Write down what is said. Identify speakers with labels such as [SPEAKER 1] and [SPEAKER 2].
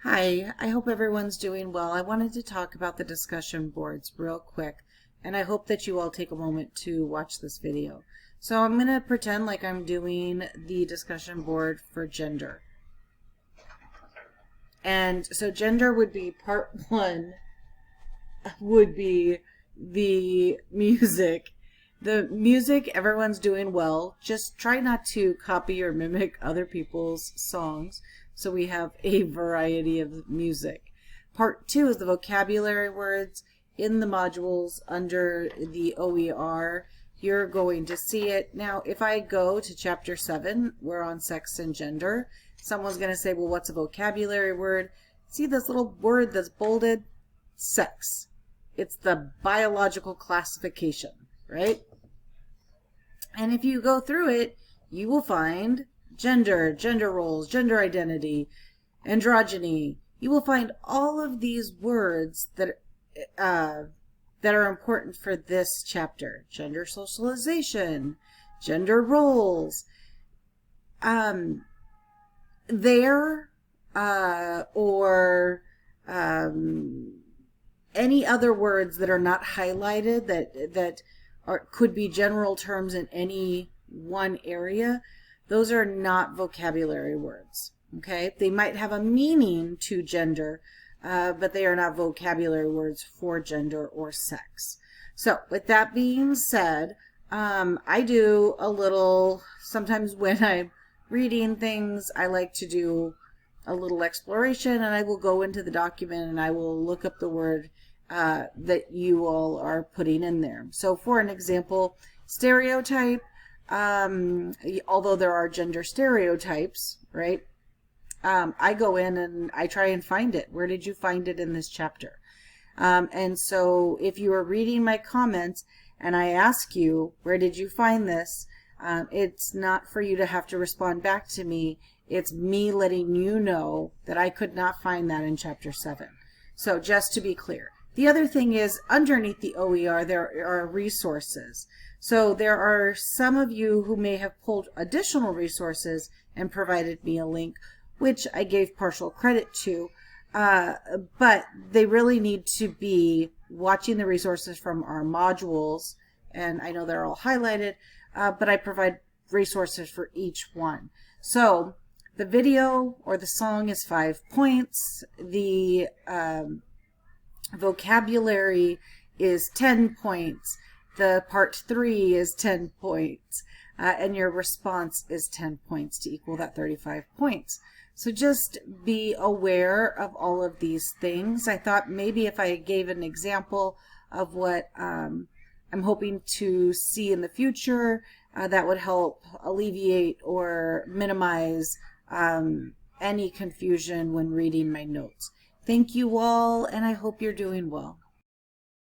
[SPEAKER 1] Hi, I hope everyone's doing well. I wanted to talk about the discussion boards real quick, and I hope that you all take a moment to watch this video. So I'm going to pretend like I'm doing the discussion board for gender. And so gender would be part one, would be the music. The music, everyone's doing well. Just try not to copy or mimic other people's songs. So we have a variety of music. Part two is the vocabulary words in the modules under the OER. You're going to see it. Now, if I go to chapter 7, we're on sex and gender. Someone's going to say, well, what's a vocabulary word? See this little word that's bolded? Sex. It's the biological classification, right? And if you go through it, you will find gender, gender roles, gender identity, androgyny. You will find all of these words that are important for this chapter. Gender socialization, gender roles. Or any other words that are not highlighted that could be general terms in any one area. Those are not vocabulary words. Okay, they might have a meaning to gender, but they are not vocabulary words for gender or sex. So with that being said, I do a little, sometimes when I'm reading things, I like to do a little exploration, and I will go into the document and I will look up the word that you all are putting in there. So for an example, stereotype, although there are gender stereotypes, right? I go in and I try and find it. Where did you find it in this chapter? And so if you are reading my comments and I ask you, where did you find this? It's not for you to have to respond back to me. It's me letting you know that I could not find that in chapter 7. So just to be clear. The other thing is, underneath the OER, there are resources. So there are some of you who may have pulled additional resources and provided me a link, which I gave partial credit to, but they really need to be watching the resources from our modules, and I know they're all highlighted, but I provide resources for each one. So the video or the song is 5 points. The vocabulary is 10 points. The part 3 is 10 points. And your response is 10 points to equal that 35 points. So just be aware of all of these things. I thought maybe if I gave an example of what I'm hoping to see in the future, that would help alleviate or minimize any confusion when reading my notes. Thank you all, and I hope you're doing well.